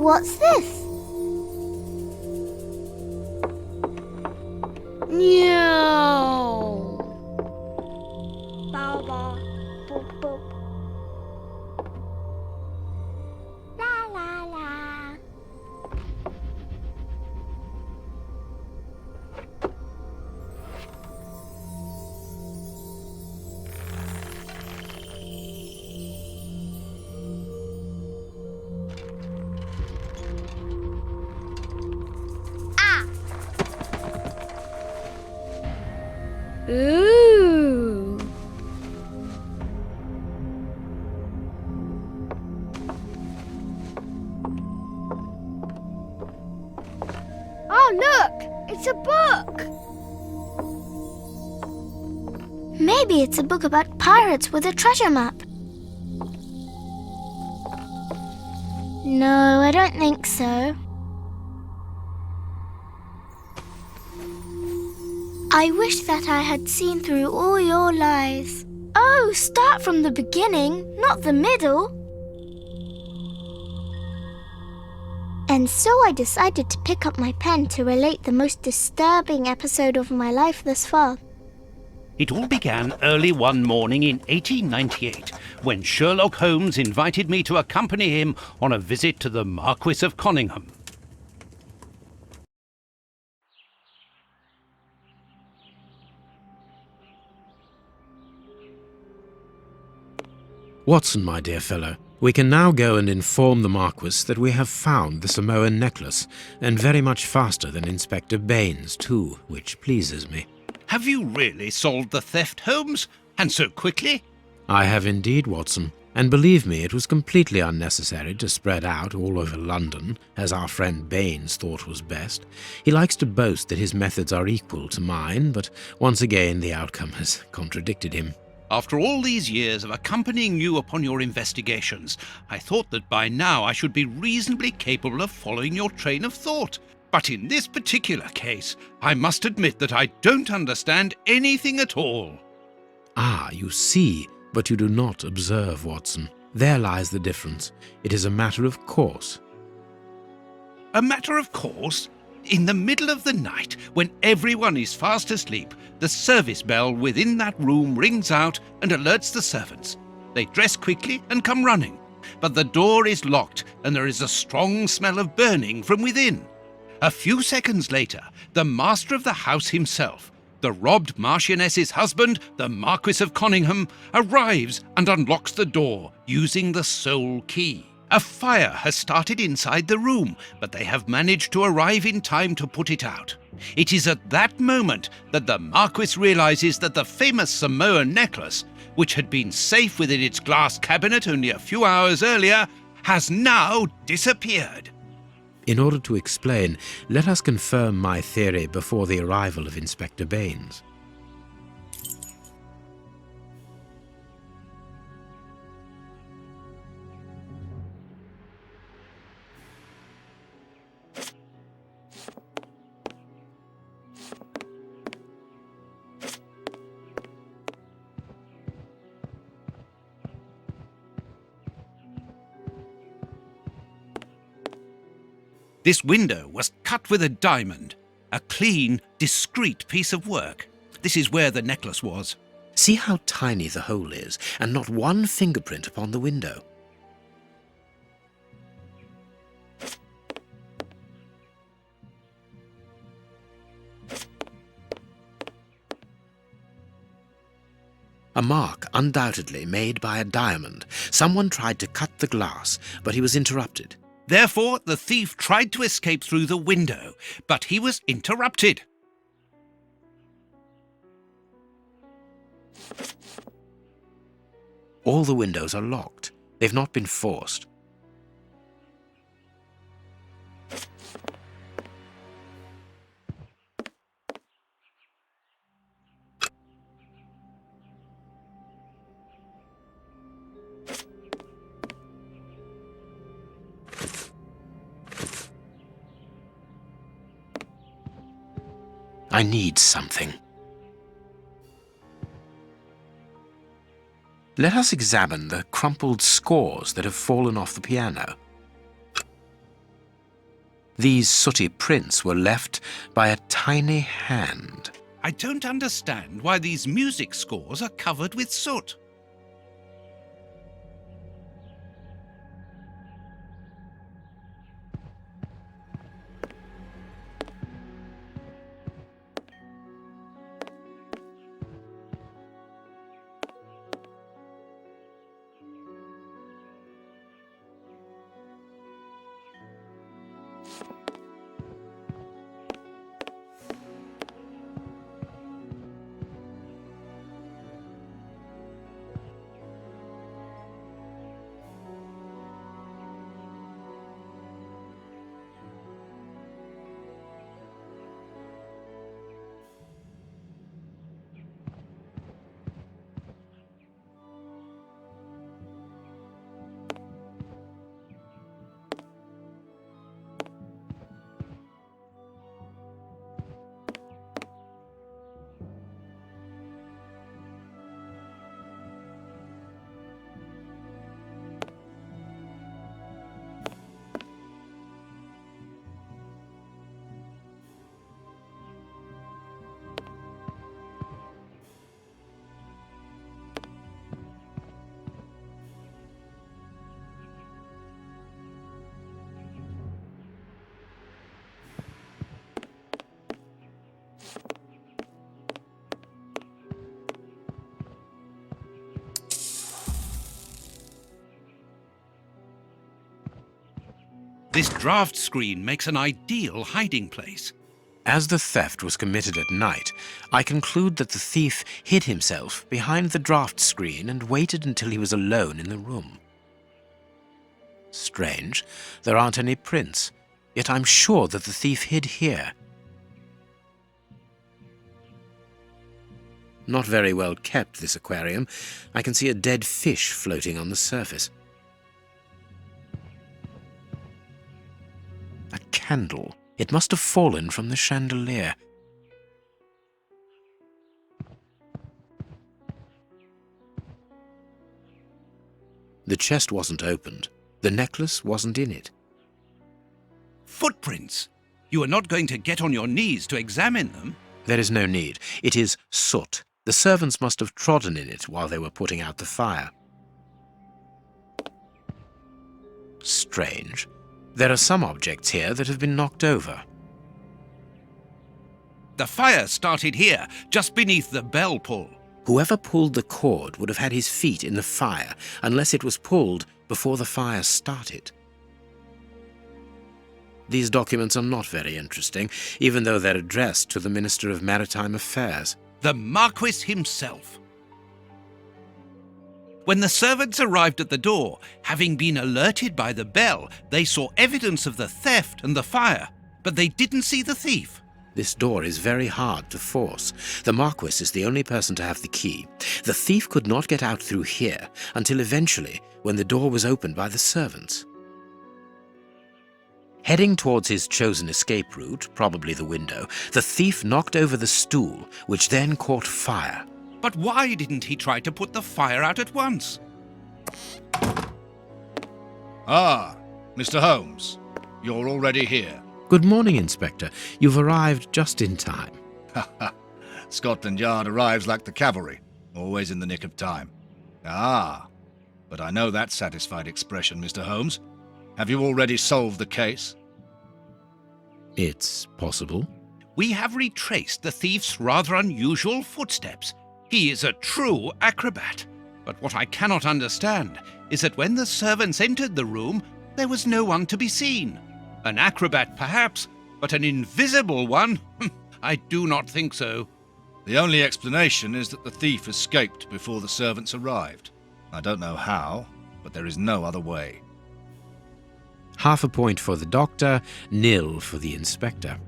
What's this? Meow. Bow bow. Boop boop. La la la. Ooh. Oh, look! It's a book! Maybe it's a book about pirates with a treasure map. No, I don't think so. I wish that I had seen through all your lies. Oh, start from the beginning, not the middle. And so I decided to pick up my pen to relate the most disturbing episode of my life thus far. It all began early one morning in 1898, when Sherlock Holmes invited me to accompany him on a visit to the Marquis of Conyngham. Watson, my dear fellow, we can now go and inform the Marquis that we have found the Samoan necklace, and very much faster than Inspector Baines, too, which pleases me. Have you really solved the theft, Holmes? And so quickly? I have indeed, Watson, and believe me, it was completely unnecessary to spread out all over London, as our friend Baines thought was best. He likes to boast that his methods are equal to mine, but once again the outcome has contradicted him. After all these years of accompanying you upon your investigations, I thought that by now I should be reasonably capable of following your train of thought. But in this particular case, I must admit that I don't understand anything at all. Ah, you see, but you do not observe, Watson. There lies the difference. It is a matter of course. A matter of course? In the middle of the night, when everyone is fast asleep, the service bell within that room rings out and alerts the servants. They dress quickly and come running, but the door is locked and there is a strong smell of burning from within. A few seconds later, the master of the house himself, the robbed Marchioness's husband, the Marquis of Conyngham, arrives and unlocks the door using the sole key. A fire has started inside the room, but they have managed to arrive in time to put it out. It is at that moment that the Marquis realizes that the famous Samoan necklace, which had been safe within its glass cabinet only a few hours earlier, has now disappeared. In order to explain, let us confirm my theory before the arrival of Inspector Baines. This window was cut with a diamond, a clean, discreet piece of work. This is where the necklace was. See how tiny the hole is, and not one fingerprint upon the window. A mark undoubtedly made by a diamond. Someone tried to cut the glass, but he was interrupted. Therefore, the thief tried to escape through the window, but he was interrupted. All the windows are locked. They've not been forced. I need something. Let us examine the crumpled scores that have fallen off the piano. These sooty prints were left by a tiny hand. I don't understand why these music scores are covered with soot. This draft screen makes an ideal hiding place. As the theft was committed at night, I conclude that the thief hid himself behind the draft screen and waited until he was alone in the room. Strange, there aren't any prints, yet I'm sure that the thief hid here. Not very well kept, this aquarium. I can see a dead fish floating on the surface. A candle. It must have fallen from the chandelier. The chest wasn't opened. The necklace wasn't in it. Footprints! You are not going to get on your knees to examine them. There is no need. It is soot. The servants must have trodden in it while they were putting out the fire. Strange. There are some objects here that have been knocked over. The fire started here, just beneath the bell pull. Whoever pulled the cord would have had his feet in the fire, unless it was pulled before the fire started. These documents are not very interesting, even though they're addressed to the Minister of Maritime Affairs. The Marquis himself. When the servants arrived at the door, having been alerted by the bell, they saw evidence of the theft and the fire, but they didn't see the thief. This door is very hard to force. The Marquis is the only person to have the key. The thief could not get out through here until eventually, when the door was opened by the servants. Heading towards his chosen escape route, probably the window, the thief knocked over the stool, which then caught fire. But why didn't he try to put the fire out at once? Ah, Mr. Holmes, you're already here. Good morning, Inspector. You've arrived just in time. Scotland Yard arrives like the cavalry, always in the nick of time. Ah, but I know that satisfied expression, Mr. Holmes. Have you already solved the case? It's possible. We have retraced the thief's rather unusual footsteps. He is a true acrobat. But what I cannot understand is that when the servants entered the room, there was no one to be seen. An acrobat, perhaps, but an invisible one? I do not think so. The only explanation is that the thief escaped before the servants arrived. I don't know how, but there is no other way. Half a point for the doctor, nil for the inspector.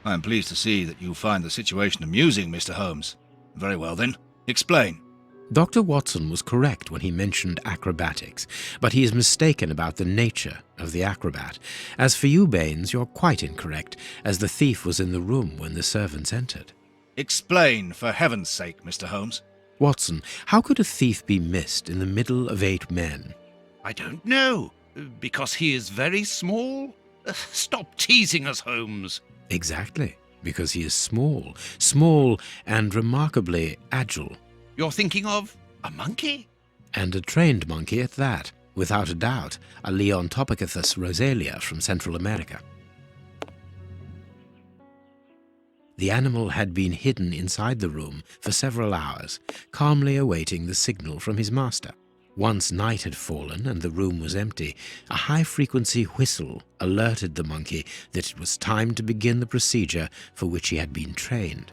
I am pleased to see that you find the situation amusing, Mr. Holmes. Very well then, explain. Dr. Watson was correct when he mentioned acrobatics, but he is mistaken about the nature of the acrobat. As for you, Baines, you're quite incorrect, as the thief was in the room when the servants entered. Explain, for heaven's sake, Mr. Holmes. Watson, how could a thief be missed in the middle of 8 men? I don't know. Because he is very small? Stop teasing us, Holmes. Exactly, because he is small and remarkably agile, You're thinking of a monkey? and a trained monkey at that, without a doubt, a Leontopithecus rosalia from Central America. The animal had been hidden inside the room for several hours, calmly awaiting the signal from his master. Once night had fallen and the room was empty, a high-frequency whistle alerted the monkey that it was time to begin the procedure for which he had been trained.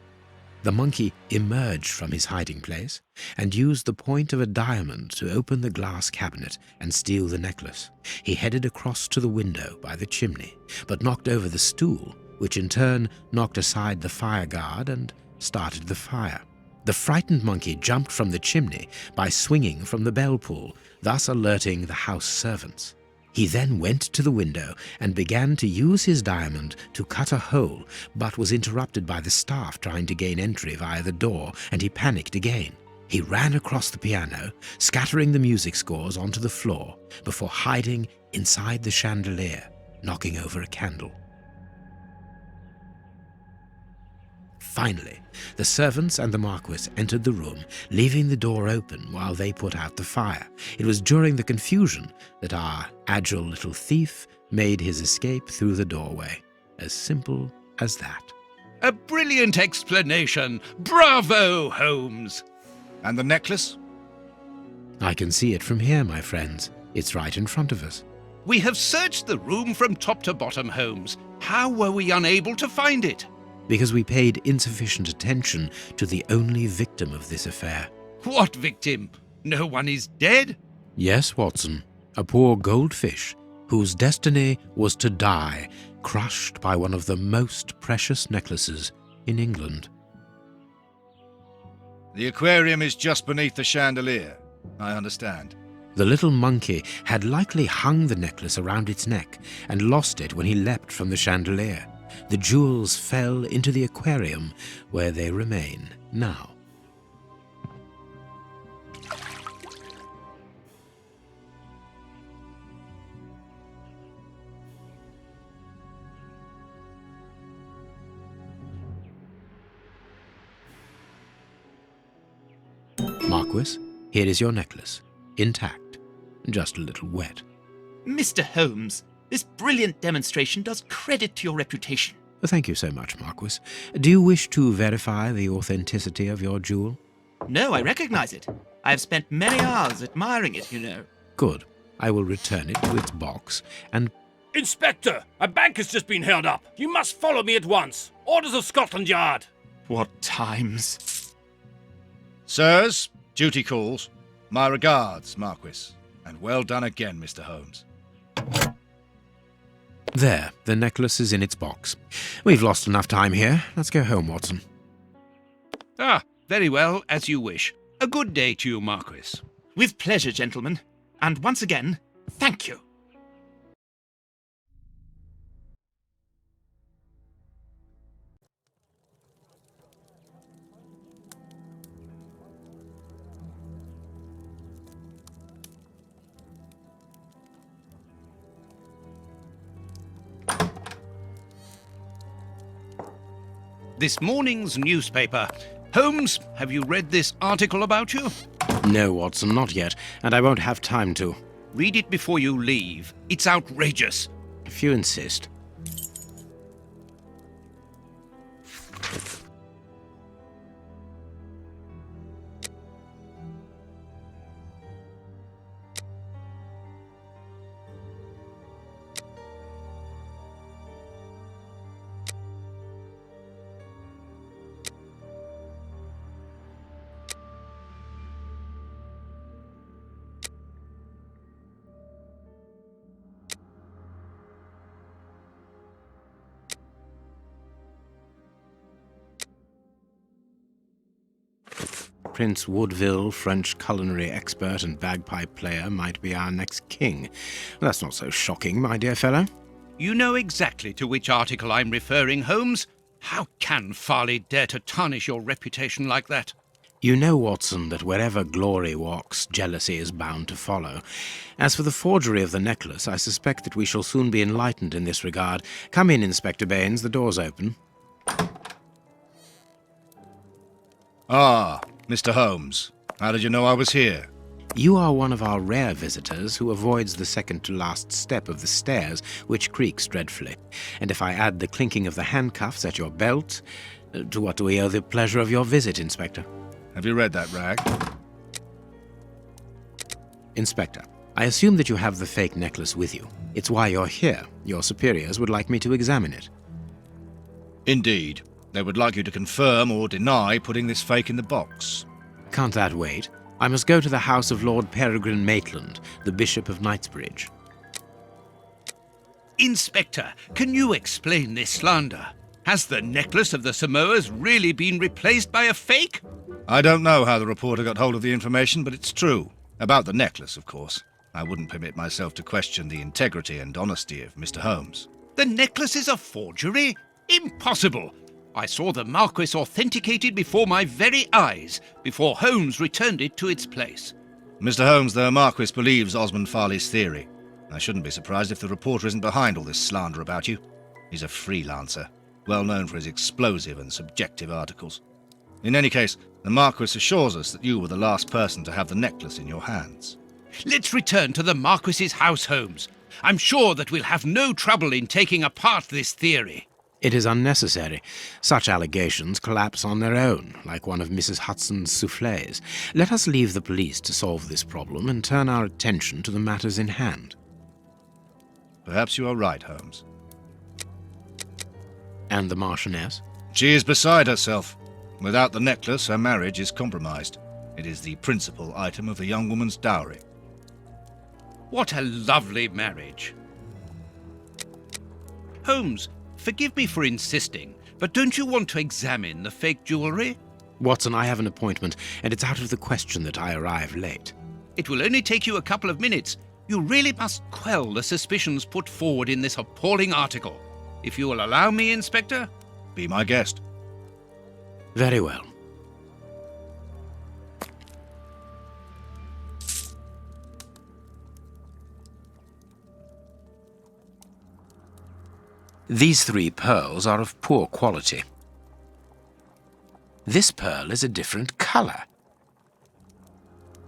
The monkey emerged from his hiding place and used the point of a diamond to open the glass cabinet and steal the necklace. He headed across to the window by the chimney, but knocked over the stool, which in turn knocked aside the fire guard and started the fire. The frightened monkey jumped from the chimney by swinging from the bell pull, thus alerting the house servants. He then went to the window and began to use his diamond to cut a hole, but was interrupted by the staff trying to gain entry via the door, and he panicked again. He ran across the piano, scattering the music scores onto the floor, before hiding inside the chandelier, knocking over a candle. Finally, the servants and the Marquis entered the room, leaving the door open while they put out the fire. It was during the confusion that our agile little thief made his escape through the doorway. As simple as that. A brilliant explanation. Bravo, Holmes. And the necklace? I can see it from here, my friends. It's right in front of us. We have searched the room from top to bottom, Holmes. How were we unable to find it? Because we paid insufficient attention to the only victim of this affair. What victim? No one is dead? Yes, Watson, a poor goldfish whose destiny was to die, crushed by one of the most precious necklaces in England. The aquarium is just beneath the chandelier. I understand. The little monkey had likely hung the necklace around its neck and lost it when he leapt from the chandelier. The jewels fell into the aquarium, where they remain now. Marquis, here is your necklace, intact, just a little wet. Mr. Holmes, this brilliant demonstration does credit to your reputation. Thank you so much, Marquis. Do you wish to verify the authenticity of your jewel? No, I recognize it. I have spent many hours admiring it, you know. Good. I will return it to its box and... Inspector, a bank has just been held up. You must follow me at once. Orders of Scotland Yard. What times? Sirs, duty calls. My regards, Marquis. And well done again, Mr. Holmes. There, the necklace is in its box. We've lost enough time here. Let's go home, Watson. Ah, very well, as you wish. A good day to you, Marquis. With pleasure, gentlemen. And once again, thank you. This morning's newspaper. Holmes, have you read this article about you? No, Watson, not yet, and I won't have time to. Read it before you leave. It's outrageous. If you insist. Prince Woodville, French culinary expert and bagpipe player, might be our next king. That's not so shocking, my dear fellow. You know exactly to which article I'm referring, Holmes. How can Farley dare to tarnish your reputation like that? You know, Watson, that wherever glory walks, jealousy is bound to follow. As for the forgery of the necklace, I suspect that we shall soon be enlightened in this regard. Come in, Inspector Baines. The door's open. Ah, Mr. Holmes. How did you know I was here? You are one of our rare visitors who avoids the second-to-last step of the stairs, which creaks dreadfully. And if I add the clinking of the handcuffs at your belt, to what do we owe the pleasure of your visit, Inspector? Have you read that rag? Inspector, I assume that you have the fake necklace with you. It's why you're here. Your superiors would like me to examine it. Indeed. They would like you to confirm or deny putting this fake in the box. Can't that wait? I must go to the house of Lord Peregrine Maitland, the Bishop of Knightsbridge. Inspector, can you explain this slander? Has the necklace of the Samoas really been replaced by a fake? I don't know how the reporter got hold of the information, but it's true. About the necklace, of course. I wouldn't permit myself to question the integrity and honesty of Mr. Holmes. The necklace is a forgery? Impossible! I saw the Marquis authenticated before my very eyes, before Holmes returned it to its place. Mr. Holmes, the Marquis believes Osmond Farley's theory. I shouldn't be surprised if the reporter isn't behind all this slander about you. He's a freelancer, well known for his explosive and subjective articles. In any case, the Marquis assures us that you were the last person to have the necklace in your hands. Let's return to the Marquis's house, Holmes. I'm sure that we'll have no trouble in taking apart this theory. It is unnecessary. Such allegations collapse on their own, like one of Mrs. Hudson's soufflés. Let us leave the police to solve this problem and turn our attention to the matters in hand. Perhaps you are right, Holmes. And the Marchioness? She is beside herself. Without the necklace, her marriage is compromised. It is the principal item of the young woman's dowry. What a lovely marriage. Holmes, forgive me for insisting, but don't you want to examine the fake jewellery? Watson, I have an appointment, and it's out of the question that I arrive late. It will only take you a couple of minutes. You really must quell the suspicions put forward in this appalling article. If you will allow me, Inspector? Be my guest. Very well. These 3 pearls are of poor quality. This pearl is a different color.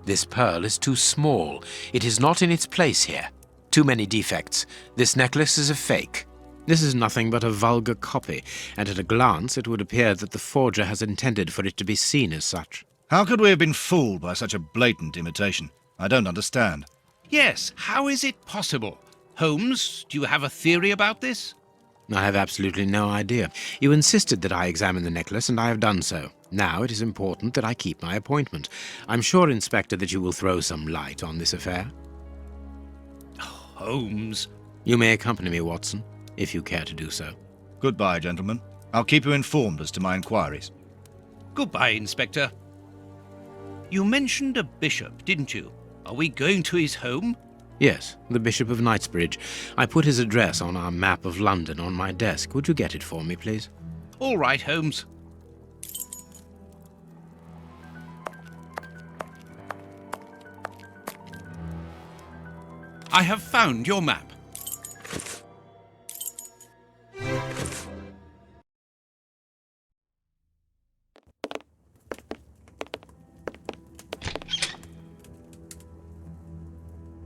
This pearl is too small. It is not in its place here. Too many defects. This necklace is a fake. This is nothing but a vulgar copy, and at a glance it would appear that the forger has intended for it to be seen as such. How could we have been fooled by such a blatant imitation? I don't understand. Yes, how is it possible? Holmes, do you have a theory about this? I have absolutely no idea. You insisted that I examine the necklace, and I have done so. Now it is important that I keep my appointment. I'm sure, Inspector, that you will throw some light on this affair. Holmes. You may accompany me, Watson, if you care to do so. Goodbye, gentlemen. I'll keep you informed as to my inquiries. Goodbye, Inspector. You mentioned a bishop, didn't you? Are we going to his home? Yes, the Bishop of Knightsbridge. I put his address on our map of London on my desk. Would you get it for me, please? All right, Holmes. I have found your map.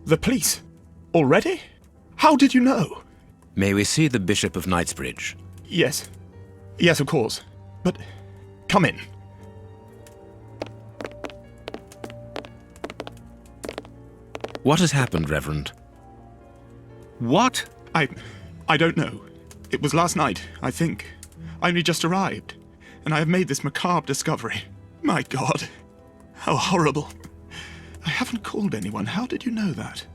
The police? Already? How did you know? May we see the Bishop of Knightsbridge? Yes. Yes, of course. But come in. What has happened, Reverend? What? I don't know. It was last night, I think. I only just arrived, and I have made this macabre discovery. My God. How horrible. I haven't called anyone. How did you know that?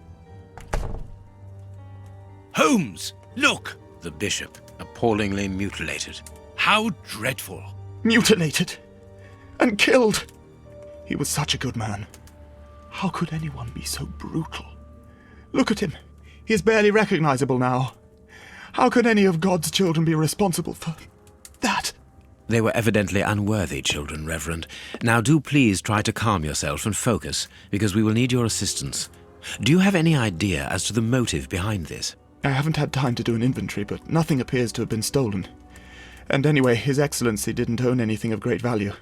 Holmes, look! The Bishop, appallingly mutilated. How dreadful. Mutilated. And killed. He was such a good man. How could anyone be so brutal? Look at him. He is barely recognizable now. How could any of God's children be responsible for that? They were evidently unworthy children, Reverend. Now do please try to calm yourself and focus, because we will need your assistance. Do you have any idea as to the motive behind this? I haven't had time to do an inventory, but nothing appears to have been stolen. And anyway, His Excellency didn't own anything of great value.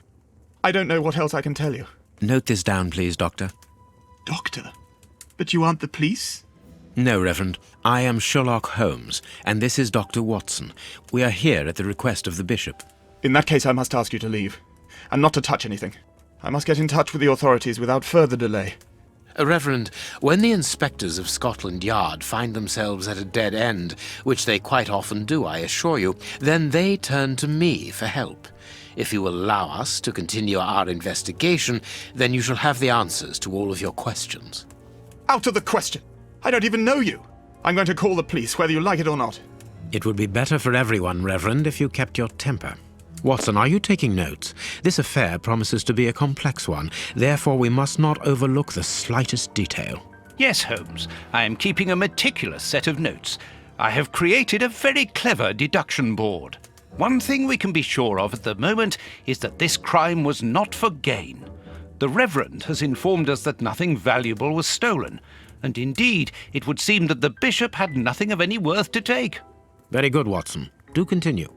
I don't know what else I can tell you. Note this down, please, Doctor. Doctor? But you aren't the police? No, Reverend. I am Sherlock Holmes, and this is Dr. Watson. We are here at the request of the Bishop. In that case, I must ask you to leave, and not to touch anything. I must get in touch with the authorities without further delay. Reverend, when the inspectors of Scotland Yard find themselves at a dead end, which they quite often do, I assure you, then they turn to me for help. If you will allow us to continue our investigation, then you shall have the answers to all of your questions. Out of the question! I don't even know you! I'm going to call the police, whether you like it or not. It would be better for everyone, Reverend, if you kept your temper. Watson, are you taking notes? This affair promises to be a complex one, therefore we must not overlook the slightest detail. Yes, Holmes, I am keeping a meticulous set of notes. I have created a very clever deduction board. One thing we can be sure of at the moment is that this crime was not for gain. The Reverend has informed us that nothing valuable was stolen, and indeed it would seem that the Bishop had nothing of any worth to take. Very good, Watson. Do continue.